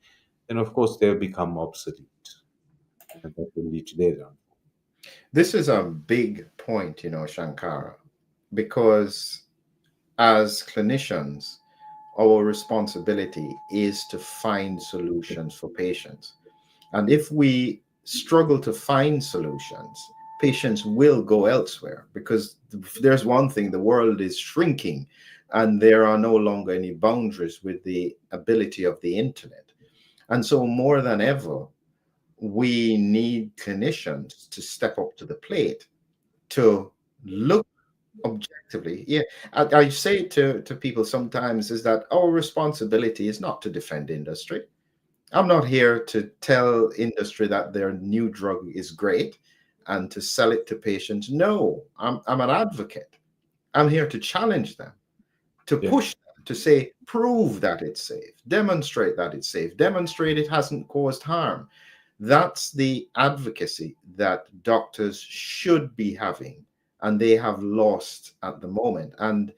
then of course they'll become obsolete, and that will lead to their downfall. This is a big point, Shankara, because as clinicians, our responsibility is to find solutions for patients. And if we struggle to find solutions, patients will go elsewhere because there's one thing: the world is shrinking and there are no longer any boundaries with the ability of the internet. And so, more than ever, we need clinicians to step up to the plate to look objectively. Yeah, I say to people sometimes is that our responsibility is not to defend industry. I'm not here to tell industry that their new drug is great and to sell it to patients. No, I'm an advocate. I'm here to challenge them, to Yeah, push them, to say, prove that it's safe, demonstrate that it's safe, demonstrate it hasn't caused harm. That's the advocacy that doctors should be having, and they have lost at the moment. And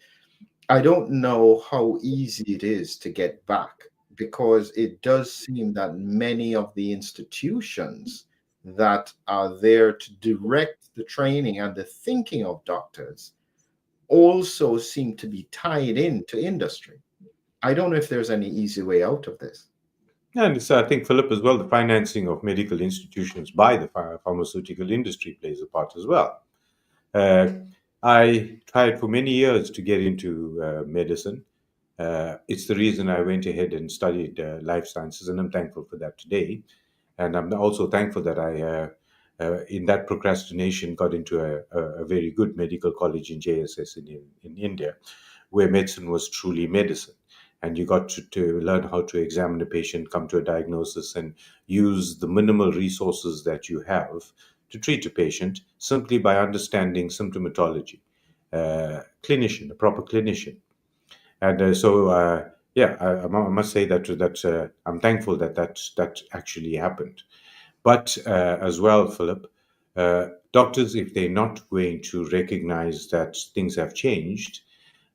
I don't know how easy it is to get back because it does seem that many of the institutions that are there to direct the training and the thinking of doctors also seem to be tied into industry. I don't know if there's any easy way out of this. and it's, I think, Philip, as well, the financing of medical institutions by the pharmaceutical industry plays a part as well. Uh, I tried for many years to get into medicine. It's the reason I went ahead and studied life sciences, and I'm thankful for that today. And I'm also thankful that in that procrastination, got into a very good medical college in JSS in India, where medicine was truly medicine. And you got to learn how to examine a patient, come to a diagnosis, and use the minimal resources that you have to treat a patient simply by understanding symptomatology. Clinician, a proper clinician. And yeah, I must say that I'm thankful that actually happened. But as well, Philip, doctors, if they're not going to recognize that things have changed,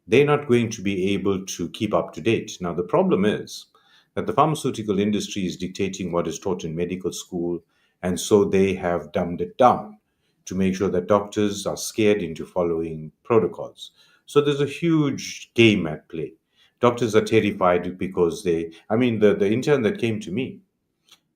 they're not going to be able to keep up to date. Now, the problem is that the pharmaceutical industry is dictating what is taught in medical school, and so they have dumbed it down to make sure that doctors are scared into following protocols. So there's a huge game at play. Doctors are terrified because I mean, the intern that came to me,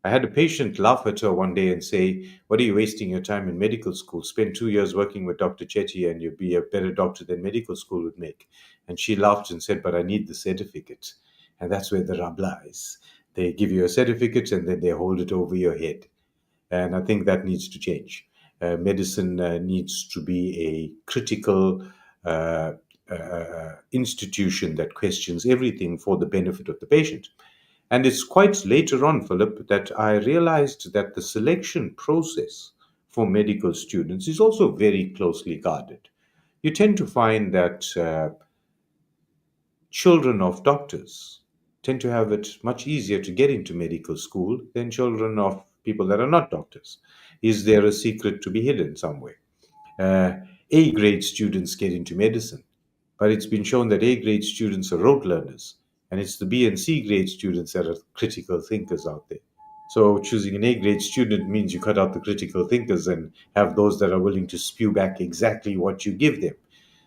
I had a patient laugh at her one day and say, "What are you wasting your time in medical school? Spend 2 years working with Dr. Chetty and you'll be a better doctor than medical school would make." And she laughed and said, "But I need the certificate." And that's where the rub lies. They give you a certificate and then they hold it over your head. And I think that needs to change. Medicine needs to be a critical uh, institution that questions everything for the benefit of the patient. And it's quite later on, Philip, that I realized that the selection process for medical students is also very closely guarded. You tend to find that children of doctors tend to have it much easier to get into medical school than children of people that are not doctors. Is there a secret to be hidden somewhere? Uh, A grade students get into medicine, but it's been shown that A grade students are rote learners, and it's the B and C grade students that are critical thinkers out there. So choosing an A grade student means you cut out the critical thinkers and have those that are willing to spew back exactly what you give them.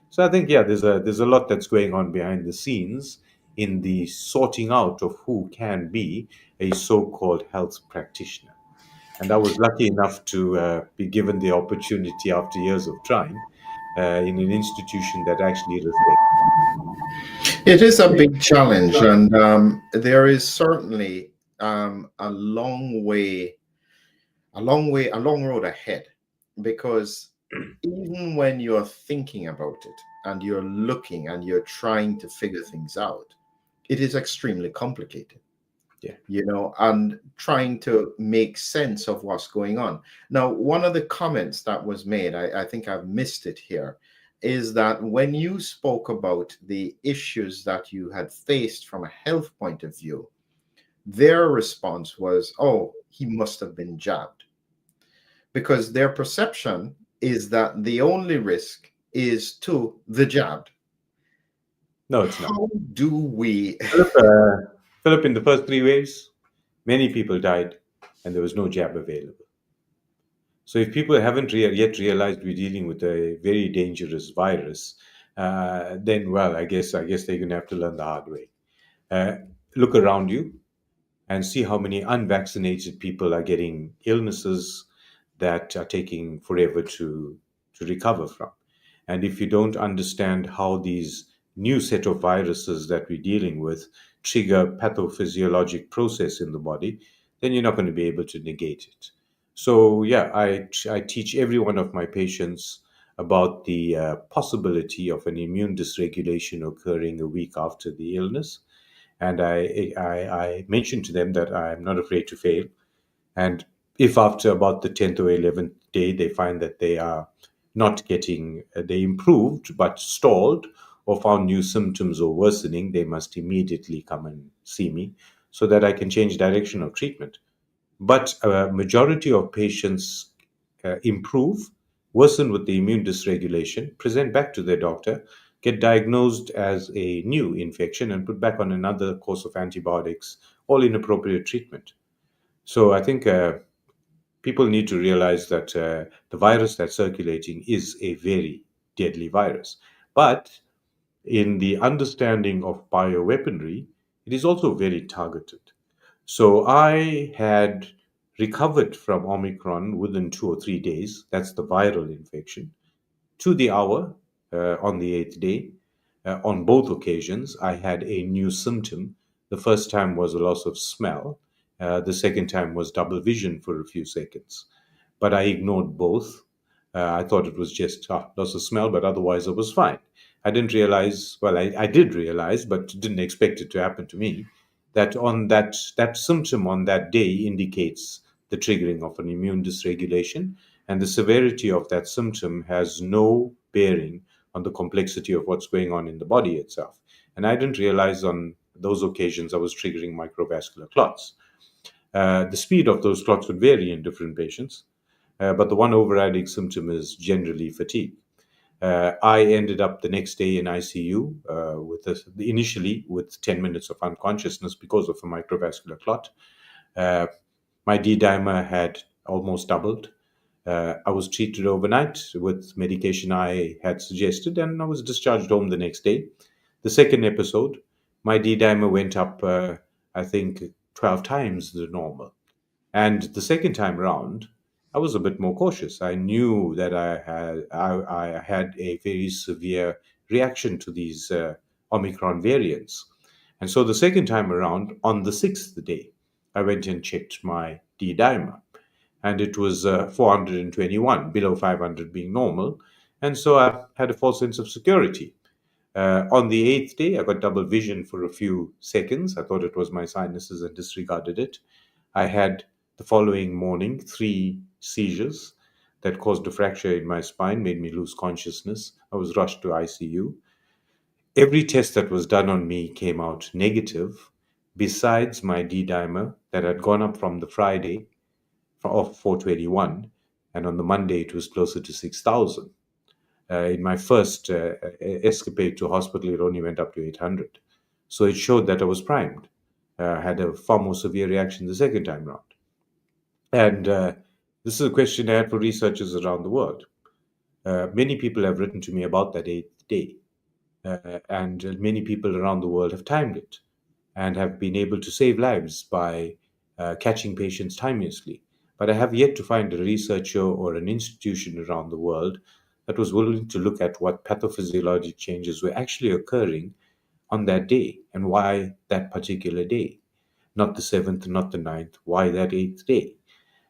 So I think there's a lot that's going on behind the scenes in the sorting out of who can be a so-called health practitioner. And I was lucky enough to be given the opportunity after years of trying in an institution that actually respects. It is a big challenge, and there is certainly a long road ahead, because even when you're thinking about it and you're looking and you're trying to figure things out, it is extremely complicated, Yeah. and trying to make sense of what's going on. Now, one of the comments that was made, I think I've missed it here, is that when you spoke about the issues that you had faced from a health point of view, their response was, oh, he must have been jabbed, because their perception is that the only risk is to the jabbed. No, it's not. How do we? Philip, Philip, in the first three waves, many people died and there was no jab available. So if people haven't yet realized we're dealing with a very dangerous virus, then well, I guess they're going to have to learn the hard way. Uh, Look around you and see how many unvaccinated people are getting illnesses that are taking forever to recover from. And if you don't understand how these new set of viruses that we're dealing with trigger pathophysiologic process in the body, then you're not going to be able to negate it. So yeah, I teach every one of my patients about the possibility of an immune dysregulation occurring a week after the illness, and I mentioned to them that I'm not afraid to fail. And if after about the 10th or 11th day they find that they are not getting, they improved but stalled or found new symptoms or worsening, they must immediately come and see me so that I can change direction of treatment. But a majority of patients improve, worsen with the immune dysregulation, present back to their doctor, get diagnosed as a new infection, and put back on another course of antibiotics, all inappropriate treatment. So I think people need to realize that the virus that's circulating is a very deadly virus. But in the understanding of bioweaponry, it is also very targeted. So I had recovered from Omicron within 2 or 3 days. That's the viral infection. To the hour on the eighth day, on both occasions, I had a new symptom. The first time was a loss of smell. The second time was double vision for a few seconds. But I ignored both. I thought it was just loss of smell, but otherwise I was fine. I didn't realize, well, I did realize, but didn't expect it to happen to me, that on that symptom on that day indicates the triggering of an immune dysregulation, and the severity of that symptom has no bearing on the complexity of what's going on in the body itself. And I didn't realize on those occasions I was triggering microvascular clots. The speed of those clots would vary in different patients, but the one overriding symptom is generally fatigue. I ended up the next day in ICU initially with 10 minutes of unconsciousness because of a microvascular clot. Uh, my D dimer had almost doubled. I was treated overnight with medication I had suggested, and I was discharged home the next day. The second episode, my D dimer went up, I think, 12 times the normal. And the second time round, I was a bit more cautious. I knew that I had a very severe reaction to these Omicron variants. And so the second time around, on the sixth day, I went and checked my D dimer. and it was 421, below 500 being normal. And so I had a false sense of security. On the eighth day, I got double vision for a few seconds. I thought it was my sinuses and disregarded it. I had the following morning 3 seizures that caused a fracture in my spine, made me lose consciousness. I was rushed to ICU. Every test that was done on me came out negative, besides my D dimer that had gone up from the Friday of 421, and on the Monday it was closer to 6,000. In my first escapade to hospital, it only went up to 800. So it showed that I was primed. Had a far more severe reaction the second time round. And this is a question I had for researchers around the world. Many people have written to me about that eighth day, and many people around the world have timed it and have been able to save lives by catching patients timeously. But I have yet to find a researcher or an institution around the world that was willing to look at what pathophysiologic changes were actually occurring on that day and why that particular day, not the seventh, not the ninth, why that eighth day.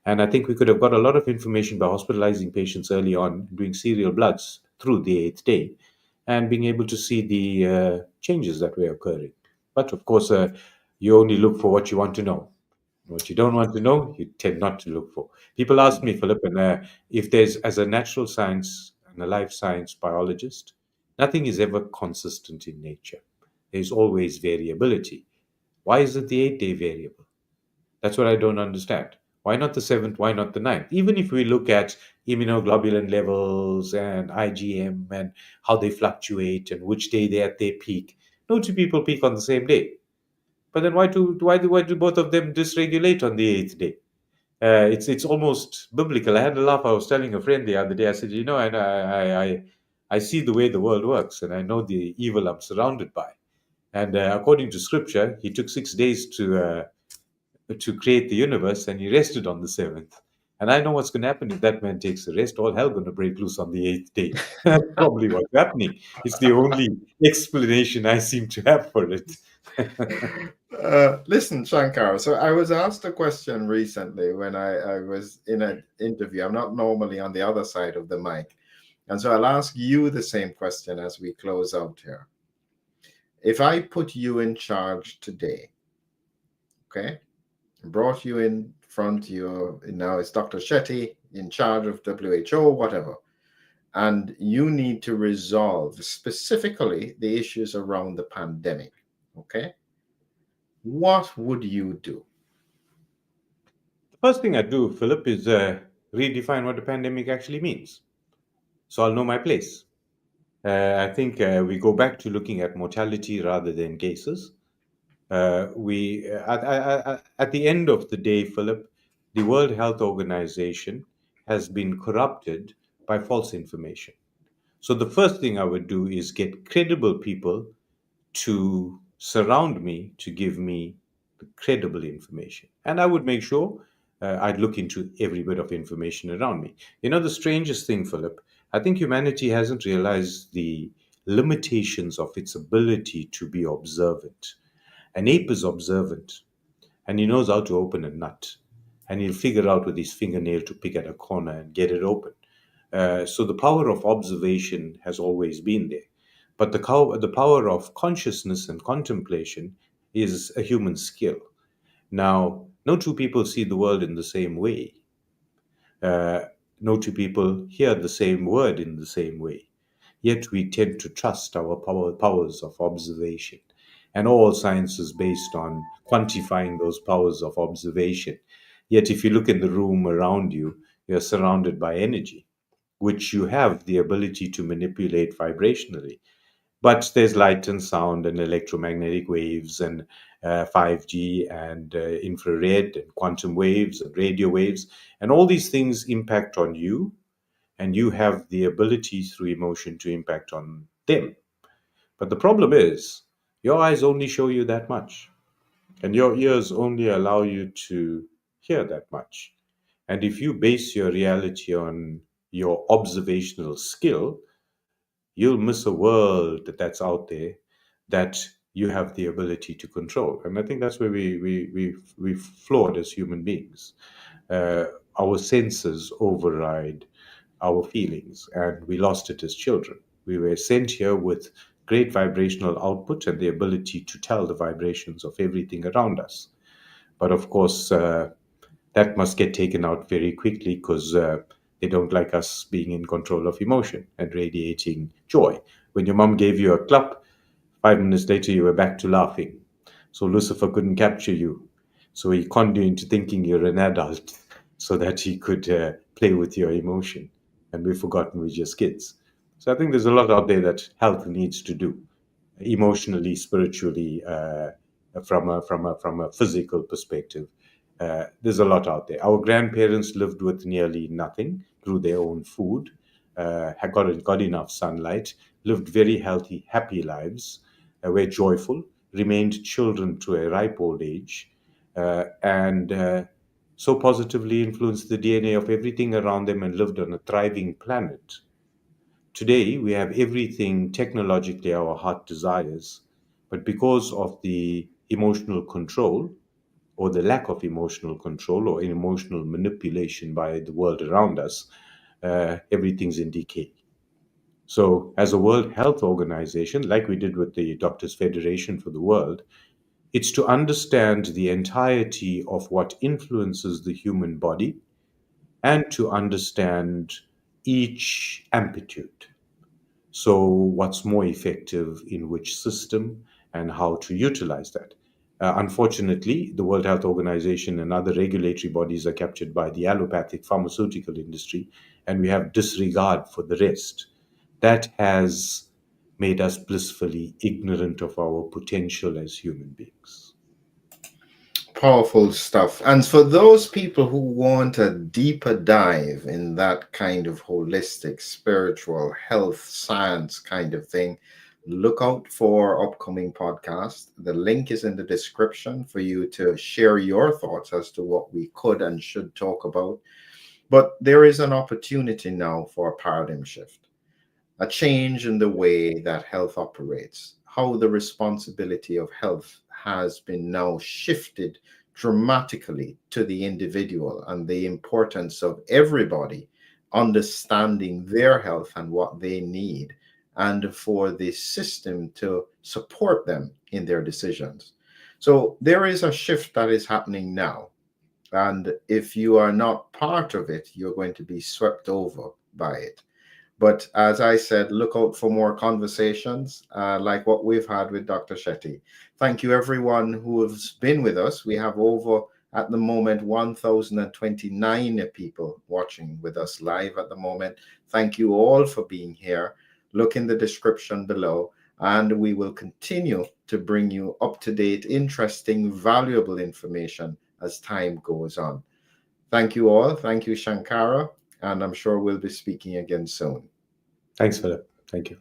And I think we could have got a lot of information by hospitalizing patients early on, doing serial bloods through the eighth day, and being able to see the changes that were occurring. But of course, you only look for what you want to know. What you don't want to know, you tend not to look for. People ask me, Philip, and if there's, as a natural science and a life science biologist, nothing is ever consistent in nature. There's always variability. Why isn't the 8 day variable? That's what I don't understand. Why not the seventh? Why not the ninth? Even if we look at immunoglobulin levels and IgM and how they fluctuate and which day they're at their peak, no two people peak on the same day. But then why do both of them dysregulate on the eighth day? It's almost biblical. I had a laugh. I was telling a friend the other day. I said, I see the way the world works, and I know the evil I'm surrounded by. And according to Scripture, he took 6 days to create the universe, and he rested on the seventh. And I know what's going to happen if that man takes a rest. All hell going to break loose on the eighth day. That's probably what's happening. It's the only explanation I seem to have for it. Listen, Shankar. So I was asked a question recently when I was in an interview. I'm not normally on the other side of the mic. And so I'll ask you the same question as we close out here. If I put you in charge today, okay, brought you in front, you now it's Dr. Chetty in charge of WHO, whatever, and you need to resolve specifically the issues around the pandemic, okay, what would you do? The first thing I do, Philip, is redefine what the pandemic actually means. So I'll know my place. I think we go back to looking at mortality rather than cases. We at the end of the day, Philip, the World Health Organization has been corrupted by false information. So the first thing I would do is get credible people to surround me to give me the credible information, and I would make sure I'd look into every bit of information around me. You know, the strangest thing, Philip, I think humanity hasn't realized the limitations of its ability to be observant. An ape is observant, and he knows how to open a nut, and he'll figure out with his fingernail to pick at a corner and get it open. So the power of observation has always been there. But the power of consciousness and contemplation is a human skill. Now, no two people see the world in the same way. Uh, no two people hear the same word in the same way. Yet we tend to trust our powers of observation. And all science is based on quantifying those powers of observation. Yet if you look in the room around you, you're surrounded by energy, which you have the ability to manipulate vibrationally. But there's light and sound and electromagnetic waves and 5G and infrared and quantum waves and radio waves. And all these things impact on you, and you have the ability through emotion to impact on them. But the problem is, your eyes only show you that much, and your ears only allow you to hear that much. And if you base your reality on your observational skill, you'll miss a world that's out there that you have the ability to control. And I think that's where we flawed as human beings. our senses override our feelings, and we lost it as children. We were sent here with great vibrational output and the ability to tell the vibrations of everything around us. But of course, that must get taken out very quickly because they don't like us being in control of emotion and radiating joy. When your mom gave you a clap, 5 minutes later you were back to laughing. So Lucifer couldn't capture you. So he conned you into thinking you're an adult so that he could play with your emotion. And we've forgotten we're just kids. So I think there's a lot out there that health needs to do emotionally, spiritually, from a physical perspective. There's a lot out there. Our grandparents lived with nearly nothing, grew their own food, had got enough sunlight, lived very healthy, happy lives, were joyful, remained children to a ripe old age, and so positively influenced the DNA of everything around them and lived on a thriving planet. Today, we have everything technologically our heart desires, but because of the emotional control or the lack of emotional control or emotional manipulation by the world around us, everything's in decay. So, as a World Health Organization, like we did with the Doctors Federation for the World, it's to understand the entirety of what influences the human body and to understand each amplitude. So, what's more effective in which system and how to utilize that? Unfortunately, the World Health Organization and other regulatory bodies are captured by the allopathic pharmaceutical industry, and we have disregard for the rest. That has made us blissfully ignorant of our potential as human beings. Powerful stuff. And for those people who want a deeper dive in that kind of holistic, spiritual, health, science kind of thing, look out for upcoming podcast. The link is in the description for you to share your thoughts as to what we could and should talk about. But there is an opportunity now for a paradigm shift, a change in the way that health operates, how the responsibility of health has been now shifted dramatically to the individual, and the importance of everybody understanding their health and what they need, and for the system to support them in their decisions. So there is a shift that is happening now. And if you are not part of it, you're going to be swept over by it. But as I said, look out for more conversations like what we've had with Dr. Shetty. Thank you, everyone who has been with us. We have over, at the moment, 1,029 people watching with us live at the moment. Thank you all for being here. Look in the description below, and we will continue to bring you up-to-date, interesting, valuable information as time goes on. Thank you all. Thank you, Shankara. And I'm sure we'll be speaking again soon. Thanks, Philip. Thank you.